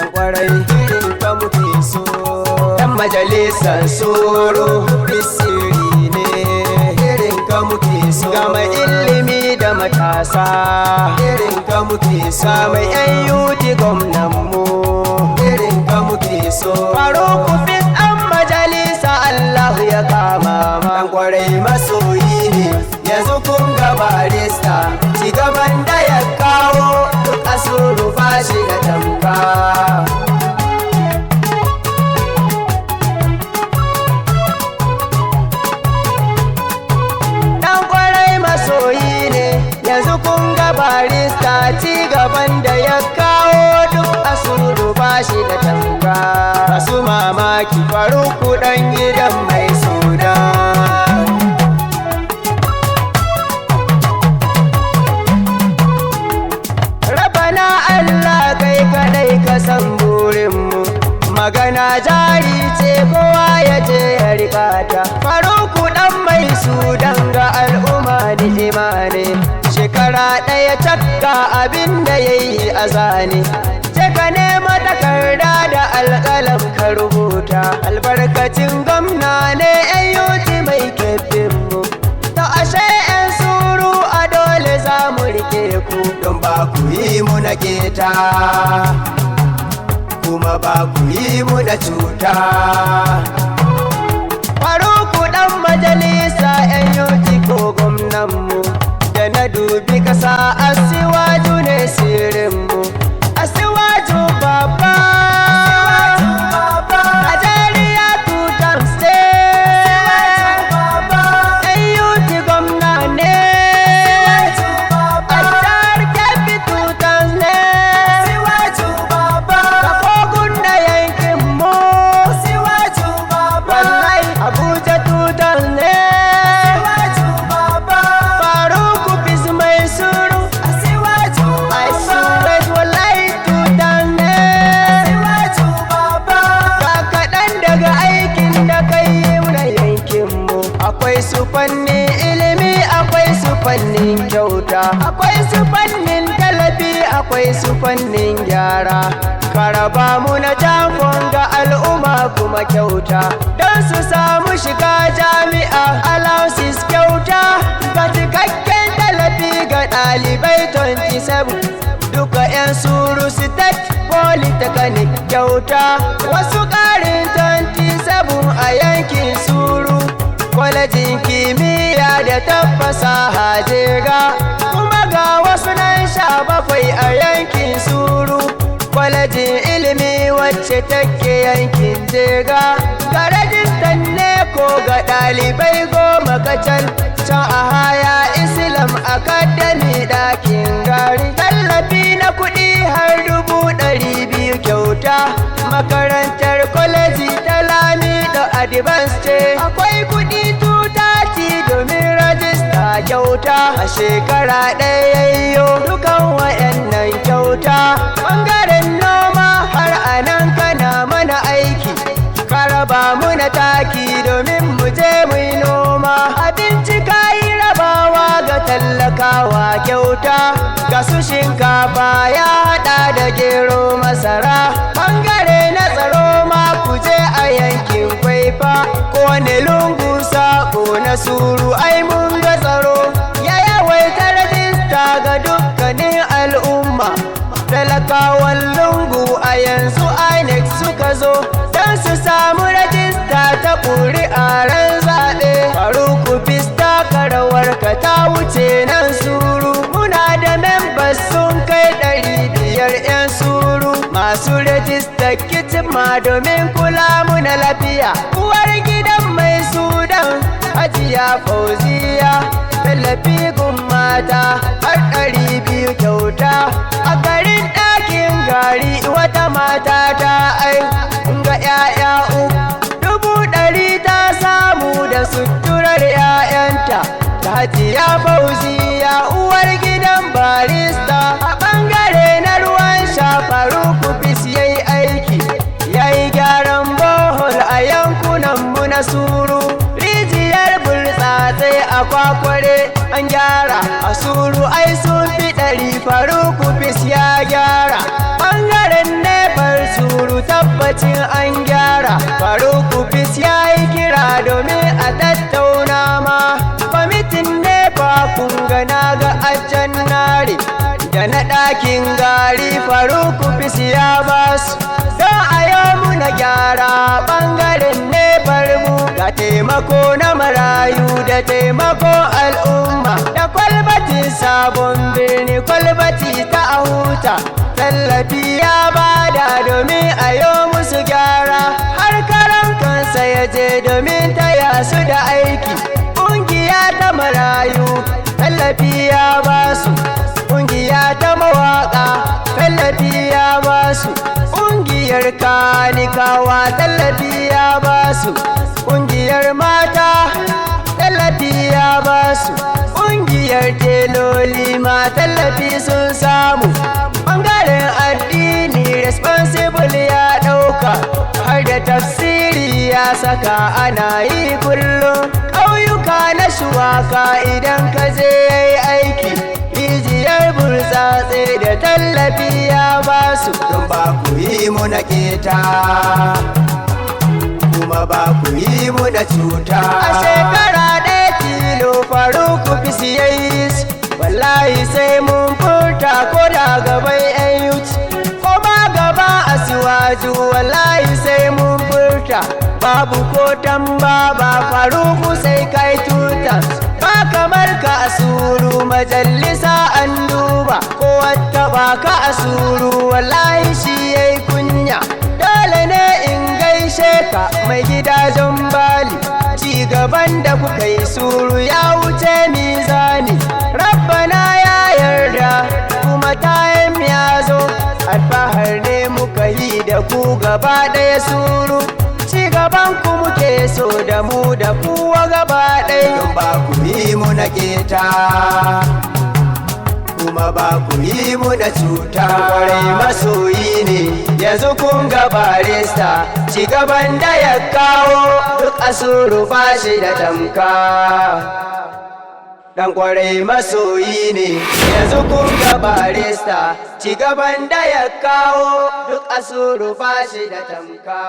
dan kwarai irin ka muke so. Dan majalisar soro bisiri ne irin ka muke so. Ga mai ilimi da matasa irin ka muke so. Ga mai yan yuti gwamnan mu irin ka muke so. Faruku fit an majalisa Allah ya kama ma. Dan kwarai masoyi ne yanzu kun ga barista, cigaban da ya kawo duk asuru fashi da tamka. Dan kwarai masoyi ne yanzu kun ga barista, cigaban da ya kawo duk asuru fashi da tamka. Masu mamaki Faruku dan gidan mai suda. Allah kai kadai ka san burinmu, magana jari ce kowa ya je ya rikata. Faruku dan mai sudan ga al'umma ni'ima ne, shekara ɗaya takka abin da ya yi a zane. Je ka nema takarda da alƙalam ka rubuta, albarkacin gwamna ne yan yuti mai kefinmu. Ta ashe yan suru a dole za mu rike ku, don ba ku yi muna keta kuma ba ku yi muna cuta. Faruku dan majalisa yan yuti ko gwamnanmu, da na dubi kasa asiwaju ne sirrinmu. Asiwaju baba Najeriya tutan state, yan yuti gwamna ne. Akwai su fannin ilimi, akwai su fannin kyauta, akwai su fannin talafi, akwai su fannin gyara. Karaba mu na jakon ga al'umma kuma kyauta, don su samu shiga jami'a allowances kyauta. Ga cikakken talafi ga ɗalibai 27 duka 'yan suru state polytechnic kyauta. Wasu ƙarin 27 a yankin suru, kwalejin kimiyya da tafasa hajega. Kuma ga wasu nan 17 a yankin suru, kwalejin ilimi wacce take yankin jega. Ga rajistan ne ko ga ɗalibai 10 kacal, can a haya islam academy ɗakin gari. Tallafi na kuɗi har 200,000 kyauta, makarantar kwaleji ta lami da advance ce. Akwai kuɗi domin rajista kyauta, a shekara ɗaya yayyo dukan wayannan kyauta. Ɓangaren noma har anan kana mana aiki, ka raba muna taki domin mu je mu yi noma. Abinci ka yi rabawa ga tallakawa kyauta, ga su shinkafa ya haɗa da gero masara. Ɓangare na tsaro ma ku je a yankin Kwaifa, kowane lungu sako na suru ai mun ga tsaro. Ya yawaita rajista ga dukkanin al'umma, talakawan lungu a yanzu INEC suka zo, don su samu rajista ta ƙuri'a ran zaɓe. Faruku fista karawarka ta wuce nan suru, muna da members sun kai 500 'yan suru, masu rajista kitima domin kula muna lafiya. Uwar gidan mai sudan Hajiya Fauziya, tallafi gun mata har 200 kyauta. A garin ɗakin gari wata mata ta ga 'ya'ya 3,100 ta samu da suturar 'ya'yanta. Hajiya Fauziya uwar gidan barista, a ɓangare na ruwan sha Faruku bis yayi aiki, yayi gyaran bohol a yankunan mu na suru. Rijiyar burtsatsai a kwakware an gyara, a suru ai sun fi 100 Faruku bis ya gyara. Ɓangaren nefar tabbacin an gyara. Faruku bis ya yi kira domin a tattauna ma. Kwamitin nefa kun gana ga ajannare da na ɗakin gari. Faruku bis ya basu don a yau muna gyara ɓangaren nefar mu. Ga taimako na marayu da taimako al'umma, da kwalbatin sabon birni, kwalbati ta ahuta. Tallafi ya bada domin a yau musu gyara, har karan kansa ya je domin taya su da aiki. Ƙungiya ta marayu tallafi ya basu, ƙungiya ta mawaƙa tallafi ya basu, ƙungiyar kanikawa tallafi ya basu, ƙungiyar mata tallafi ya basu, ƙungiyar teloli ma tallafi sun samu. Ɓangaren addini responsible ya ɗauka, har da tafsiri ya saka ana yi kullum. Ƙauyuka na shuwaka idan ka je yayi aiki, rijiyar burtsatse da tallafi ya basu. Don ba ku yi muna keta, kuma ba ku yi muna cuta. A shekara ɗaya tilo Faruku bis yayi, wallahi sai mun furta ko da gaban yan yuci, ko ma gaba a siwaju wallahi sai mun furta. Babu ko tamba ba Faruku sai kai tutas, ba kamar ka asuru majalisa an duba, ko wata ba ka asuru wallahi shi yayi kunya. Dole ne in gaishe ka mai gidajen bali, ci gaban da kuka yi suru ya wuce mizani. Rabbana ya yarda kuma tayin ya zo, alfahar ne muka yi da ku gaba ɗaya suru. Ci gaban ku muke so da mu da kuwa gaba ɗaya. Don ba ku yi muna keta, kuma ba ku yi muna cuta. Kwarai masoyi ne yanzu kun ga barista, ci gaban da ya kawo duk asuru ba shi da tamka. Dan kwarai masoyi ne yanzu kun ga barista, ci gaban da ya kawo duk asuru ba shi da tamka.